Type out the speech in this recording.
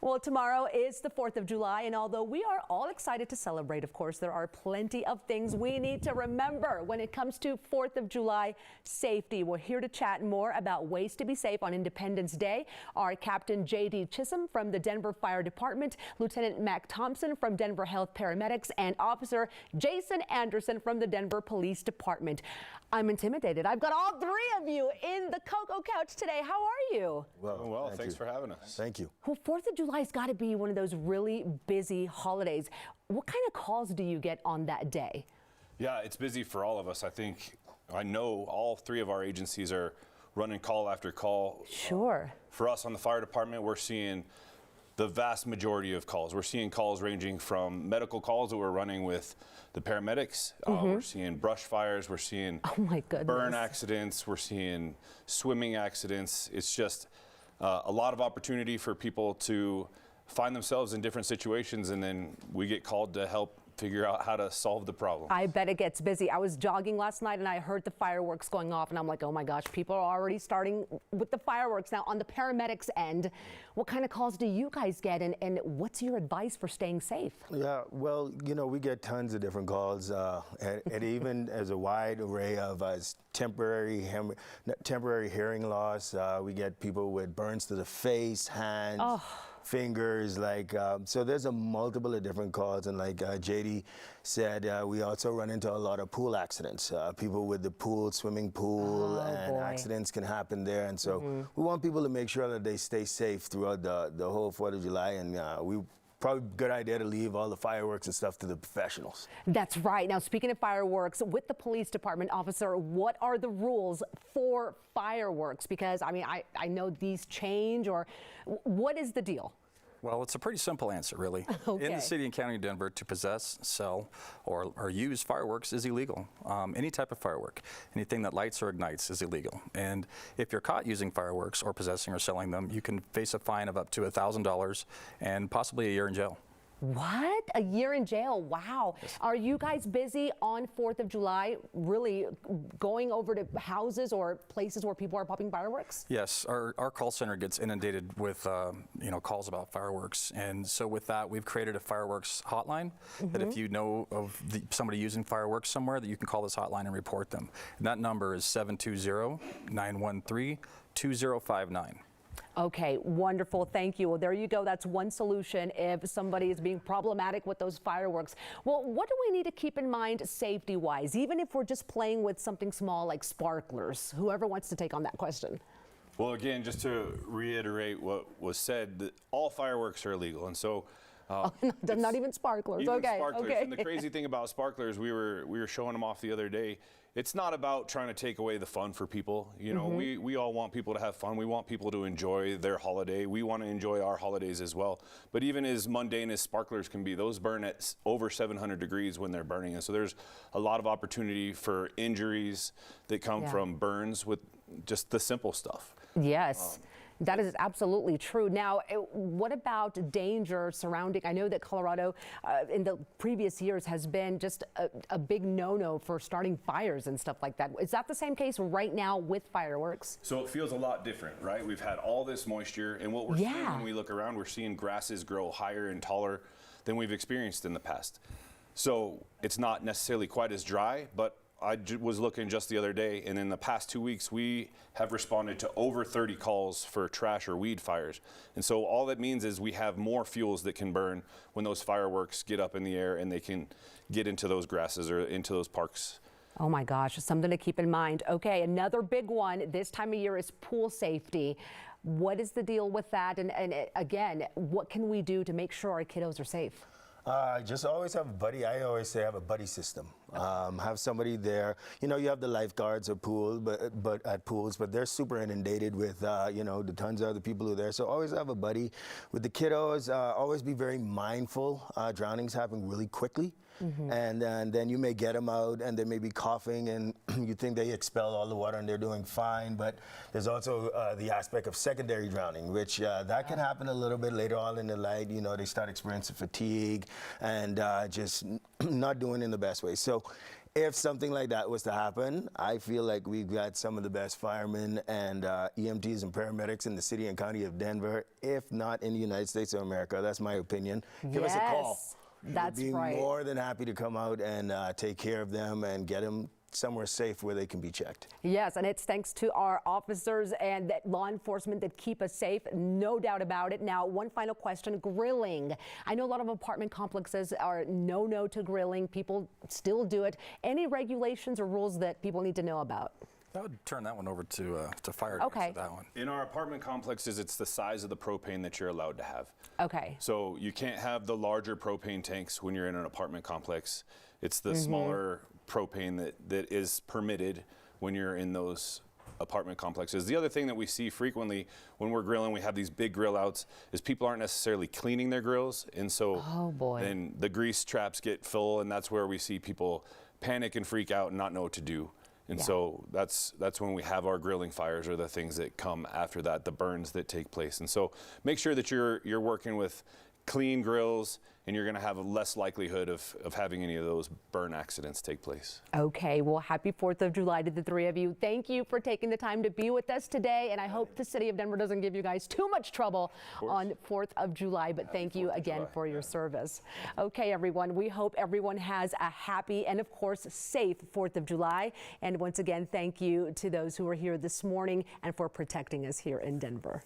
Well, tomorrow is the 4th of July, and although we are all excited to celebrate, of course, there are plenty of things we need to remember when it comes to 4th of July safety. We're here to chat more about ways to be safe on Independence Day. Our Captain J.D. Chisholm from the Denver Fire Department, Lieutenant Mac Thompson from Denver Health Paramedics, and Officer Jason Anderson from the Denver Police Department. I'm intimidated. I've got all three of you in the Coco Couch today. How are you? Well, thanks for having us. Thank you. Well, 4th of July's got to be one of those really busy holidays. What kind of calls do you get on that day? Yeah, it's busy for all of us. I know all three of our agencies are running call after call. Sure. For us on the fire department, we're seeing the vast majority of calls. We're seeing calls ranging from medical calls that we're running with the paramedics. We're seeing brush fires. We're seeing Oh my goodness. burn accidents. We're seeing swimming accidents. It's just a lot of opportunity for people to find themselves in different situations, and then we get called to help figure out how to solve the problem. I bet it gets busy. I was jogging last night and I heard the fireworks going off and I'm like, oh my gosh, people are already starting with the fireworks. Now on the paramedics end, what kind of calls do you guys get, and what's your advice for staying safe? Yeah, well, you know, we get tons of different calls, and even as a wide array of temporary hearing loss. We get people with burns to the face, hands, fingers, so there's a multiple of different calls, and like JD said, we also run into a lot of pool accidents. People with the pool, swimming pool, and accidents can happen there, and so we want people to make sure that they stay safe throughout the whole 4th of July, and probably a good idea to leave all the fireworks and stuff to the professionals. That's right. Now, speaking of fireworks, with the police department, officer, what are the rules for fireworks? Because, I mean, I know these change, or what is the deal? Well, it's a pretty simple answer, really. Okay. In the city and county of Denver, to possess, sell, or use fireworks is illegal. Any type of firework, anything that lights or ignites is illegal. And if you're caught using fireworks or possessing or selling them, you can face a fine of up to $1,000 and possibly a year in jail. What? A year in jail? Wow. Yes. Are you guys busy on 4th of July, really going over to houses or places where people are popping fireworks? Yes, our call center gets inundated with calls about fireworks, and so with that, we've created a fireworks hotline that if you know of somebody using fireworks somewhere, that you can call this hotline and report them. And that number is 720-913-2059. Okay, wonderful. Thank you. Well, there you go. That's one solution if somebody is being problematic with those fireworks. Well, what do we need to keep in mind safety-wise, even if we're just playing with something small like sparklers? Whoever wants to take on that question. Well, again, just to reiterate what was said, that all fireworks are illegal, and so not even sparklers. Even okay. sparklers. Okay. And the crazy thing about sparklers, we were showing them off the other day. It's not about trying to take away the fun for people. You know, we all want people to have fun. We want people to enjoy their holiday. We want to enjoy our holidays as well. But even as mundane as sparklers can be, those burn at over 700 degrees when they're burning. And so there's a lot of opportunity for injuries that come from burns with just the simple stuff. Yes. That is absolutely true. Now, what about danger surrounding? I know that Colorado in the previous years has been just a big no-no for starting fires and stuff like that. Is that the same case right now with fireworks? So it feels a lot different, right? We've had all this moisture, and what we're seeing when we look around, we're seeing grasses grow higher and taller than we've experienced in the past. So it's not necessarily quite as dry, but I was looking just the other day, and in the past 2 weeks, we have responded to over 30 calls for trash or weed fires. And so all that means is we have more fuels that can burn when those fireworks get up in the air and they can get into those grasses or into those parks. Oh my gosh, something to keep in mind. Okay, another big one this time of year is pool safety. What is the deal with that? And again, what can we do to make sure our kiddos are safe? Just always have a buddy. I always say have a buddy system. Have somebody there. You know, you have the lifeguards at pools, but they're super inundated with the tons of other people who are there. So always have a buddy. With the kiddos, always be very mindful. Drownings happen really quickly. And then you may get them out and they may be coughing and you think they expelled all the water and they're doing fine, but there's also the aspect of secondary drowning, which that can happen a little bit later on in the night. You know, they start experiencing fatigue and just not doing it in the best way. So if something like that was to happen, I feel like we've got some of the best firemen and EMTs and paramedics in the city and county of Denver, if not in the United States of America. That's my opinion. Give us a call. That's We'd be right. more than happy to come out and take care of them and get them somewhere safe where they can be checked. Yes, and it's thanks to our officers and that law enforcement that keep us safe, no doubt about it. Now, one final question, grilling. I know a lot of apartment complexes are no to grilling. People still do it. Any regulations or rules that people need to know about? I would turn that one over to fire. Okay. That one. In our apartment complexes, it's the size of the propane that you're allowed to have. Okay. So you can't have the larger propane tanks when you're in an apartment complex. It's the smaller propane that is permitted when you're in those apartment complexes. The other thing that we see frequently when we're grilling, we have these big grill outs, is people aren't necessarily cleaning their grills. And so then the grease traps get full, and that's where we see people panic and freak out and not know what to do. And so that's when we have our grilling fires, or the things that come after that, the burns that take place. And so make sure that you're working with clean grills, and you're going to have a less likelihood of having any of those burn accidents take place. Okay, well, happy 4th of July to the three of you. Thank you for taking the time to be with us today, and I hope the city of Denver doesn't give you guys too much trouble on 4th of July, but thank you again for your service. Okay, everyone, we hope everyone has a happy and, of course, safe 4th of July. And once again, thank you to those who are here this morning and for protecting us here in Denver.